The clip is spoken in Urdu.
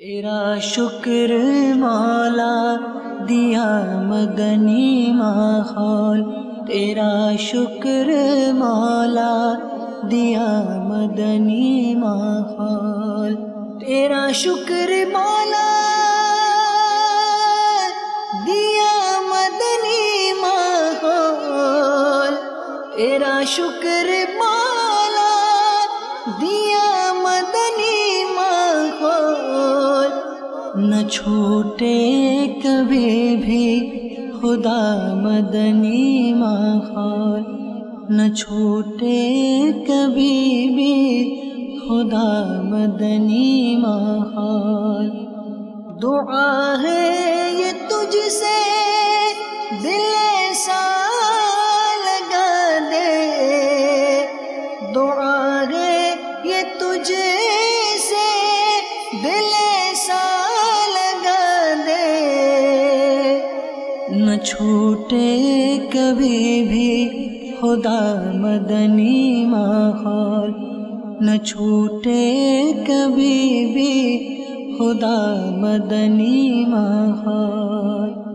تیرا شکر مولا دیا مدنی ماحول، تیرا شکر مولا دیا مدنی ماحول، تیرا شکر مولا دیا مدنی ماحول، تیرا شکر مولا دیا مدنی ماحول، نہ چھوٹے کبھی بھی خدا مدنی ماحول، نہ چھوٹے کبھی بھی خدا مدنی ماحول۔ دعا ہے یہ تجھ سے دل ایسا لگا دے، دعا ہے یہ تجھ سے دل ایسا لگا دے، نہ چھوٹے کبھی بھی خدا مدنی ماحول، نہ چھوٹے کبھی بھی خدا مدنی ماحول۔